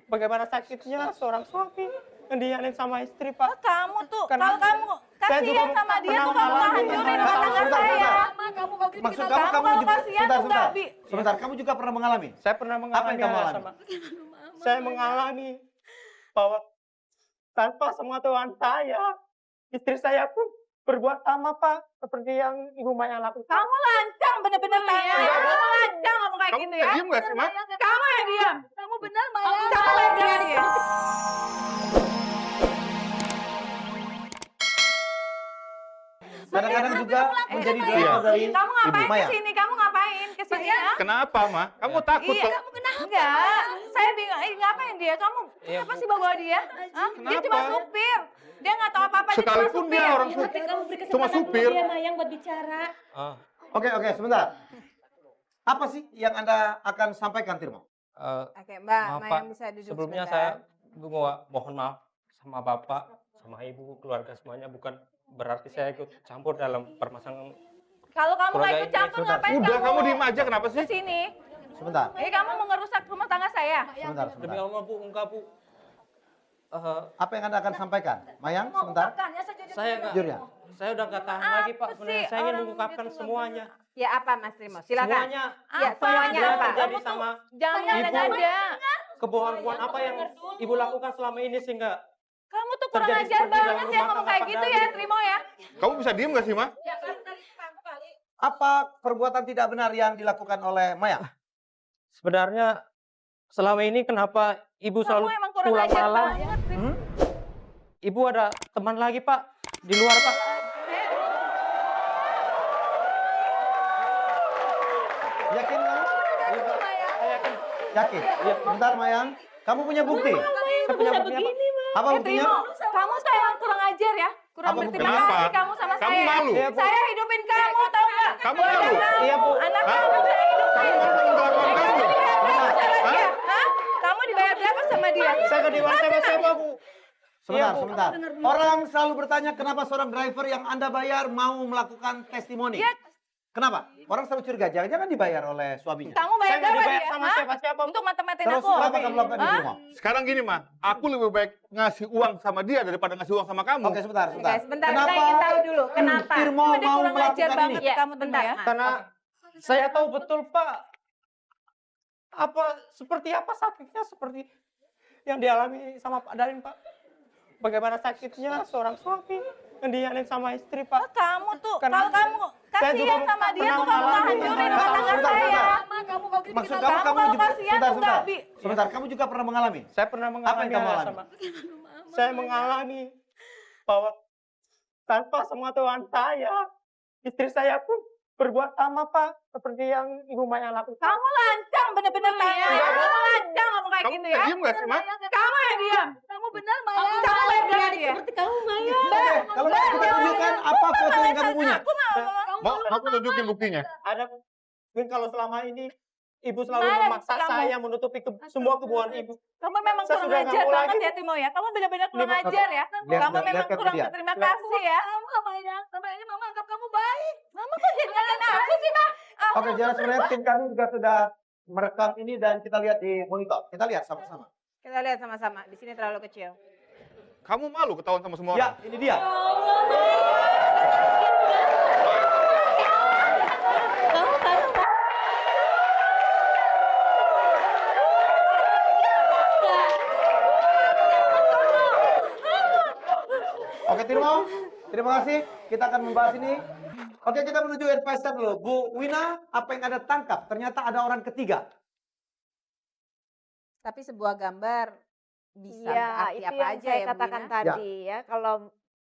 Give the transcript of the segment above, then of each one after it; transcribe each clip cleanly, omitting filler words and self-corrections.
Bagaimana sakitnya seorang suami ngedianin sama istri, Pak. Kamu tuh, Karena kalau kamu saya juga kasihan sama dia tuh kamu pernah nggak hancurin rumah tangga Sebentar, saya. sebentar. Maksud Kamu kamu kalau juga kasihan tuh nggak bi. sebentar, kamu juga pernah mengalami? Saya pernah Apa mengalami yang kamu hal alami? sama. Saya mengalami bahwa tanpa sepengetahuan saya, istri saya pun berbuat sama, Pak, seperti yang Ibu Maya lakukan. Kamu lancang bener-bener Maya. Kamu lancang ngomong kayak Kamu gitu ya. diam nggak sih, Ma? Kamu yang diam. Kamu benar Maya. Kamu yang diam ya. Kadang-kadang juga menjadi driver dari Kamu Ibu ngapain Maya. kesini? Kamu ngapain kesini? Ya? Kenapa, Ma? Kamu takut Iya, kok? kamu kenapa? Enggak, saya bingung. Ngapain dia? Kamu kenapa sih bawa dia? Hah? Dia cuma Kenapa? supir. Dia nggak tahu apa-apa. Dia cuma Sekalipun supir. dia orang supir. Tapi kamu beri Cuma kesempatan supir. dulu dia Mayang buat bicara. Oke, sebentar. Apa sih yang Anda akan sampaikan, Tirmo? Oke, Mbak, Maaf, Mayang Pak. bisa duduk Sebelumnya sebentar. saya mohon maaf sama Bapak, sama Ibu, keluarga semuanya. Bukan berarti saya ikut campur dalam permasalahan. Kalau kamu nggak Keluarga ikut ini, campur, sebentar. ngapain Udah, kamu diem aja, kenapa sih? kesini? Sebentar, Kamu mau ngerusak rumah tangga saya? sebentar, Demi sebentar. Allah, Bu, enggak, Bu. Apa yang Anda akan sampaikan? Mayang, sebentar. Saya nggak, Jujur ya. saya udah nggak tahan lagi, Pak. Sebenarnya saya ingin orang mengungkapkan gitu semuanya. Ya apa, Mas Trimo? Silakan. Semuanya. Ya, semuanya Yang apa? terjadi sama Jangan Ibu. ngada-ngada. kebohongan apa yang Ibu lakukan selama ini sehingga Kamu tuh kurang terjadi ajar seperti dalam banget ya rumah ngomong tangga kayak Pak gitu Darwin. ya, Trimo ya. Kamu bisa diem nggak sih, Ma? Apa perbuatan tidak benar yang dilakukan oleh Maya? sebenarnya selama ini kenapa Ibu Kamu selalu emang kurang pulang ajar malam? banget, Trimo. Ibu ada teman lagi, Pak, di luar, Pak. Yakin kamu? Yakin? Iya. Bentar, Mayang. Kamu punya bukti? Saya punya buktinya, Pak. Apa buktinya? Trimo, kamu tuh emang kurang ajar ya. Kurang Apa berterima buktinya? kasih kamu sama Kamu saya. malu? Iya, Bu. Saya hidupin kamu, tau nggak? Kamu Keluarga malu? kamu, Iya, Bu. anak Hah? kamu saya hidupin. Kamu mau mengelakukan kamu? Hah? Hah? Kamu dibayar berapa sama dia? Saya ke dewan siapa, Bu? Sebentar, Iya, Bu. sebentar. Orang selalu bertanya kenapa seorang driver yang Anda bayar mau melakukan testimoni. Iya. Kenapa? Orang selalu curiga, jangan-jangan dibayar oleh suaminya. Kamu bayar Saya nggak berapa dibayar dia? sama Hah? siapa-siapa, Bu. Untuk mata-matain Terus aku. kenapa kamu lakukan itu Hah? semua? Sekarang gini, Ma. Aku lebih baik ngasih uang sama dia daripada ngasih uang sama kamu. Oke, sebentar, sebentar. Oke, sebentar, Kenapa kita ingin tahu dulu. Kenapa? Tirmo Kamu dia mau kurang ajar melakukan banget ini? ya, kamu bentar ya. Karena saya tahu betul, Pak, seperti apa sakitnya seperti yang dialami sama Pak Darin, Pak. Bagaimana sakitnya seorang suami ngedianin sama istri, Pak. Kamu tuh, Karena kalau kamu saya juga kasihan sama dia pernah tuh kamu nggak mengalami hancurin hal rumah yang tangga sama. saya. Maksud Kamu kamu kalau juga kasihan sebentar, tuh nggak, sebentar. Bi. Sebentar, kamu juga pernah mengalami? Saya pernah Apa mengalami yang kamu hal alami? sama. Saya mengalami bahwa tanpa sepengetahuan saya, istri saya pun berbuat sama, Pak, seperti yang Ibu Maya lakukan. Kamu lancang bener-bener Maya. Kamu lancang ngomong kayak Kamu gitu bisa ya. diem nggak sih, Ma? Kamu yang diam. Kamu benar Maya. Kamu yang diam dia. Seperti kamu Maya. Oke, kalau gitu kita tunjukkan apa foto yang kamu punya. Aku nggak mau. Mau aku tunjukin buktinya. Ada mungkin kalau selama ini Ibu selalu Mana memaksa kamu? saya menutupi semua kebohongan Ibu. Kamu memang Saya kurang sudah ajar nggak mau banget lagi. ya Timo ya. Kamu benar-benar kurang Lihat, ajar ya. lihat, Kamu lihat, memang lihat kurang dia. berterima kasih ya. Sampai ini mama anggap kamu baik. Mama kok jadi ngalahin aku sih, Pak? Oke, jadi sebenarnya tim kami juga sudah merekam ini dan kita lihat di monitor. Kita lihat sama-sama. Kita lihat sama-sama. Di sini terlalu kecil. Kamu malu ketahuan sama semua Ya, orang? ini dia. Oke, Tirmo. Terima kasih. Kita akan membahas ini. Oke, kita menuju advisor dulu. Bu Wina, apa yang Anda tangkap? Ternyata ada orang ketiga. Tapi sebuah gambar bisa Iya, berarti itu apa yang aja saya ya, Bu katakan Wina? tadi ya. Kalau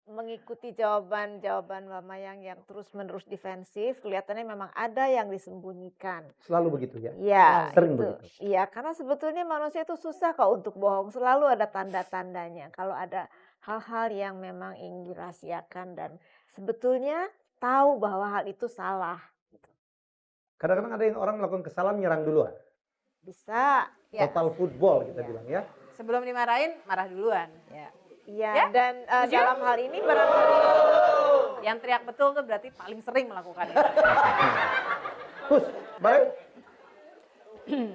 mengikuti jawaban-jawaban Mbak Mayang yang terus-menerus defensif, kelihatannya memang ada yang disembunyikan. Selalu begitu ya? Iya, Sering itu. begitu. Iya, karena sebetulnya manusia itu susah kok untuk bohong. Selalu ada tanda-tandanya. Kalau ada hal-hal yang memang ingin dirahasiakan dan sebetulnya tahu bahwa hal itu salah. Kadang-kadang ada yang orang melakukan kesalahan menyerang duluan. Bisa. Ya. Total football kita Iya. bilang ya. Sebelum dimarahin, marah duluan. Ya. Iya, Ya, dan setuju? dalam hal ini barangkali Yang teriak betul tuh berarti paling sering melakukan itu. Gus, baik.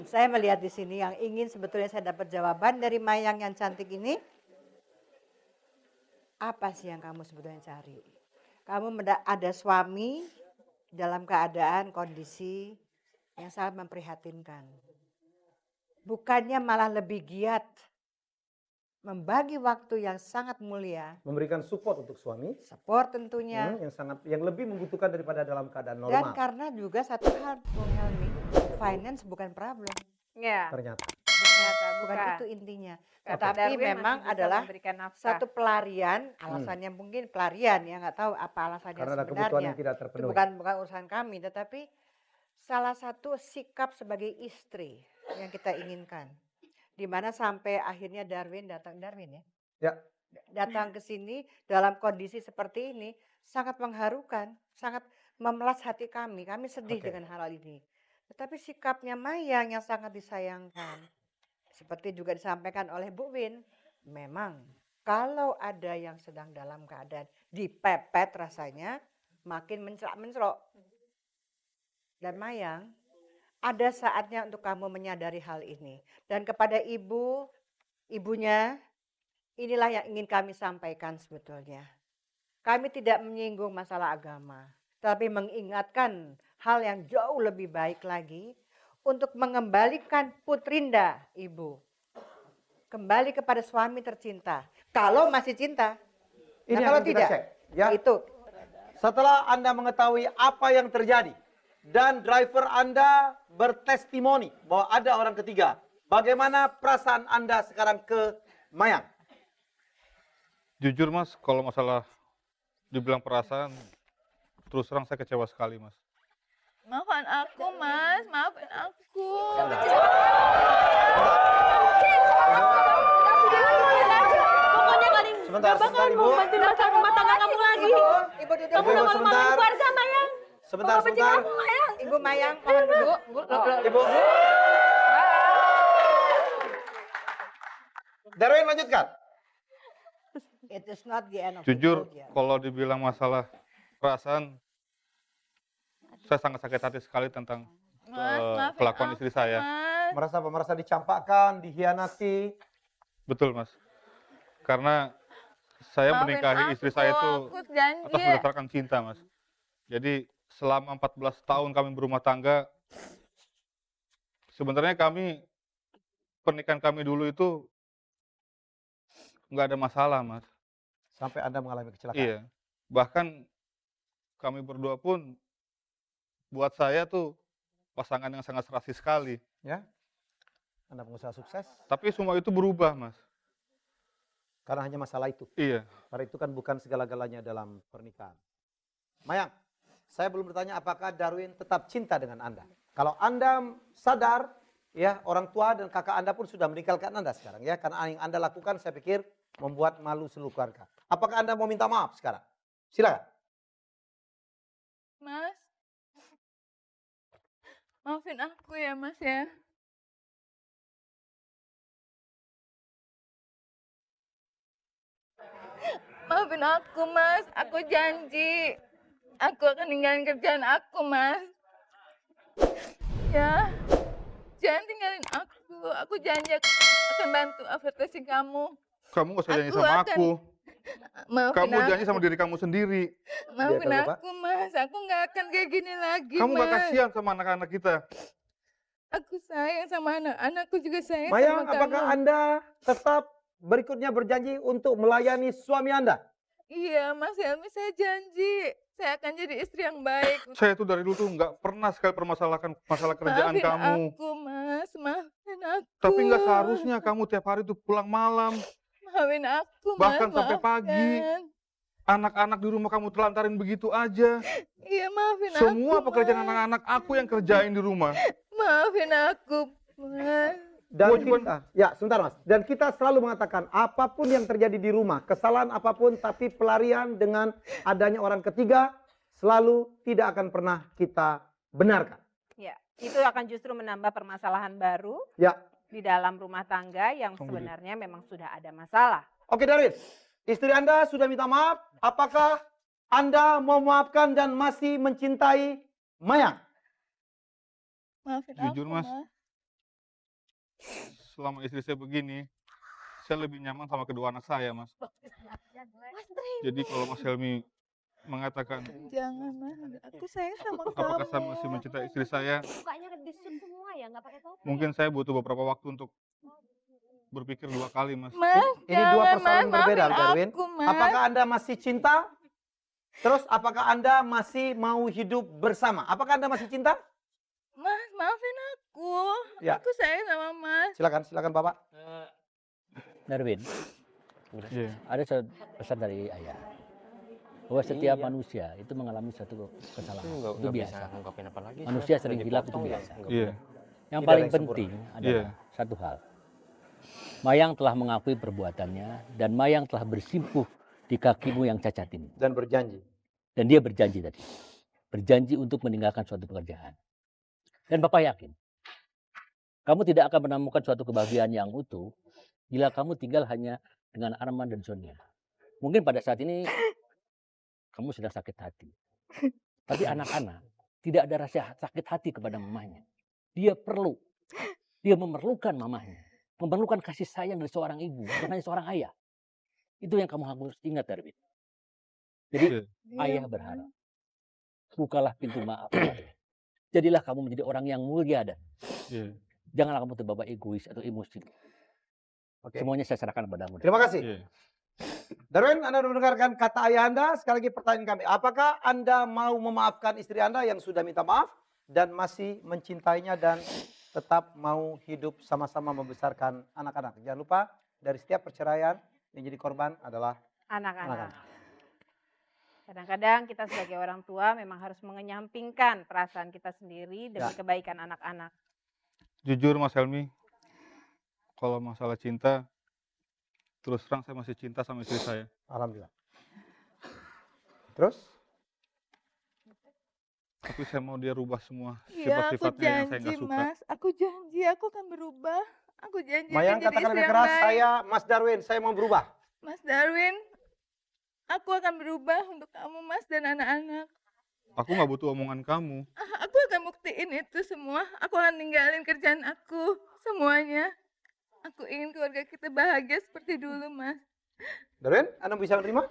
Saya melihat di sini yang ingin sebetulnya saya dapat jawaban dari Mayang yang cantik ini. Apa sih yang kamu sebetulnya cari? Kamu ada suami dalam keadaan kondisi yang sangat memprihatinkan. Bukannya malah lebih giat membagi waktu yang sangat mulia, Memberikan support untuk suami support tentunya. yang lebih membutuhkan daripada dalam keadaan Dan normal. karena juga satu hal, Bung Helmi, finance bukan problem. Ya, Ternyata. ternyata Bukan bukan. itu intinya. Kata Tapi Darwin memang masih bisa adalah memberikan nafkah. satu pelarian, alasannya mungkin pelarian ya, nggak tahu apa alasannya Karena ada kebutuhan sebenarnya. yang tidak Itu terpenuhi. bukan urusan kami, tetapi salah satu sikap sebagai istri yang kita inginkan. Di mana sampai akhirnya Darwin ya. Ya. Datang ke sini dalam kondisi seperti ini sangat mengharukan, sangat memelas hati kami. Kami sedih Oke. dengan hal ini. Tetapi sikapnya Mayang yang sangat disayangkan. Seperti juga disampaikan oleh Bu Win, memang kalau ada yang sedang dalam keadaan dipepet rasanya makin mencelak-mencelok. Dan Mayang, ada saatnya untuk kamu menyadari hal ini. Dan kepada ibunya, inilah yang ingin kami sampaikan sebetulnya. Kami tidak menyinggung masalah agama, tapi mengingatkan hal yang jauh lebih baik lagi untuk mengembalikan Putrinda, Ibu. Kembali kepada suami tercinta. Kalau masih cinta. Ini Nah, kalau akan kita tidak, cek, ya. itu. Setelah Anda mengetahui apa yang terjadi dan driver Anda bertestimoni bahwa ada orang ketiga, bagaimana perasaan Anda sekarang ke Mayang? Jujur Mas, kalau masalah dibilang perasaan, terus terang saya kecewa sekali Mas. Maafkan aku, Mas. Maafin aku. Pokoknya kalian Sebentar, gak bakal Ibu. membantu masalah rumah tangga kamu lagi. Ibu duduk Kamu Ibu, udah dulu. malu-maluin sebentar. keluarga, Mayang. Sebentar, sebentar. Ibu Mayang, mohon duduk. Ibu. Darwin, lanjutkan. It is not the end of the Jujur, world ya. kalau dibilang masalah perasaan, saya sangat sakit hati sekali tentang Mas, maafin kelakuan aku, istri saya. Mas. Merasa apa? Merasa dicampakkan, dikhianati. Betul Mas. Karena saya Maafin menikahi aku, istri saya itu aku janji. atas berdasarkan cinta Mas. Jadi selama 14 tahun kami berumah tangga, sebenarnya pernikahan kami dulu itu nggak ada masalah Mas. Sampai Anda mengalami kecelakaan. Iya. Bahkan kami berdua pun buat saya tuh pasangan yang sangat serasi sekali. Ya. Anda pengusaha sukses. Tapi semua itu berubah Mas. Karena hanya masalah itu. Iya. Karena itu kan bukan segala-galanya dalam pernikahan. Mayang, saya belum bertanya apakah Darwin tetap cinta dengan Anda. Kalau Anda sadar, ya orang tua dan kakak Anda pun sudah meninggalkan Anda sekarang ya. Karena yang Anda lakukan saya pikir membuat malu seluruh keluarga. Apakah Anda mau minta maaf sekarang? Silakan. Mas. Maafin aku ya, Mas ya. Maafin aku, Mas. Aku janji. Aku akan ninggalin kerjaan aku, Mas. Ya. Jangan tinggalin aku. Aku janji akan bantu advertising kamu. Kamu gak usah janji Aku sama akan- aku. Maafin Kamu aku. janji sama diri kamu sendiri. Maafin Dia tahu, Pak. aku, Mas. Aku nggak akan kayak gini lagi, Kamu Mas. gak kasihan sama anak-anak kita. Aku sayang sama anak-anakku juga sayang Mayang, sama apakah kamu. Anda tetap berikutnya berjanji untuk melayani suami Anda? Iya, Mas Helmi, saya janji. Saya akan jadi istri yang baik. Saya tuh dari dulu tuh nggak pernah sekali permasalahkan masalah kerjaan Maafin kamu. aku, Mas. Maafin aku. Tapi nggak seharusnya kamu tiap hari tuh pulang malam. Maafin aku, Mas. Bahkan sampai pagi. Maafkan. Anak-anak di rumah kamu telantarin begitu aja. Iya, maafin aku, Semua pekerjaan Mas. anak-anak aku yang kerjain di rumah. Maafin aku, Mas. Dan Kewajiban- kita, ya sebentar Mas. Dan kita selalu mengatakan apapun yang terjadi di rumah, kesalahan apapun, tapi pelarian dengan adanya orang ketiga selalu tidak akan pernah kita benarkan. Ya, itu akan justru menambah permasalahan baru Ya, di dalam rumah tangga yang Tunggu, sebenarnya memang sudah ada masalah. oke Darwin. Istri Anda sudah minta maaf. Apakah Anda mau memaafkan dan masih mencintai Mayang? Maafin Jujur, aku, Mas. selama istri saya begini, saya lebih nyaman sama kedua anak saya, Mas. Mas Dri, Jadi kalau Mas Helmi mengatakan Jangan, Mas. Aku sayang sama apakah saya kamu. masih mencintai istri saya, mukanya disut semua ya, nggak pakai topi. mungkin saya butuh beberapa waktu untuk berpikir 2 kali, Mas. Mas, Ini dua jangan, persoalan Mas. berbeda, Maafin Darwin. aku, Mas. Apakah Anda masih cinta? Terus apakah Anda masih mau hidup bersama? Apakah Anda masih cinta? Mas, maafin aku. Ya. Aku sayang sama Mas. Silakan Bapak. Darwin, Iya. ada satu pesan dari ayah bahwa setiap manusia itu mengalami suatu kesalahan. Itu biasa. Manusia sering hilaf itu biasa. Iya. Yang Tidak paling ada yang penting Iya. adalah satu hal. Mayang telah mengakui perbuatannya dan Mayang telah bersimpuh di kakimu yang cacat ini. Dan berjanji. Dan dia berjanji tadi. Berjanji untuk meninggalkan suatu pekerjaan. Dan Bapak yakin, kamu tidak akan menemukan suatu kebahagiaan yang utuh bila kamu tinggal hanya dengan Arman dan Sonia. Mungkin pada saat ini kamu sedang sakit hati. Tapi anak-anak tidak ada rasa sakit hati kepada mamanya. Dia memerlukan mamanya. Memerlukan kasih sayang dari seorang ibu, bukan hanya seorang ayah. Itu yang kamu harus ingat, Darwin. Jadi ayah berharap, bukalah pintu maaf. Jadilah kamu menjadi orang yang mulia dan Iya. janganlah kamu terbawa egois atau emosi. Oke. Semuanya saya serahkan padamu. Terima kasih. Iya. Darwin, Anda sudah mendengarkan kata ayah Anda. Sekali lagi pertanyaan kami. Apakah Anda mau memaafkan istri Anda yang sudah minta maaf dan masih mencintainya dan tetap mau hidup sama-sama membesarkan anak-anak? Jangan lupa, dari setiap perceraian yang jadi korban adalah Anak-anak. anak-anak. Kadang-kadang kita sebagai orang tua memang harus mengenyampingkan perasaan kita sendiri demi Ya. kebaikan anak-anak. Jujur Mas Helmi, kalau masalah cinta, terus terang saya masih cinta sama istri saya. Alhamdulillah. Terus? Tapi saya mau dia rubah semua Iya, aku sifat-sifatnya yang saya janji, nggak suka. Mas. Aku janji aku akan berubah. Aku janji Mayang akan jadi katakan istri lebih yang keras, baik. saya Mas Darwin, saya mau berubah. Mas Darwin, aku akan berubah untuk kamu, Mas, dan anak-anak. Aku nggak butuh omongan kamu. Aku akan buktiin itu semua. Aku akan ninggalin kerjaan aku, semuanya. Aku ingin keluarga kita bahagia seperti dulu, Mas. Darwin, Anda bisa menerima?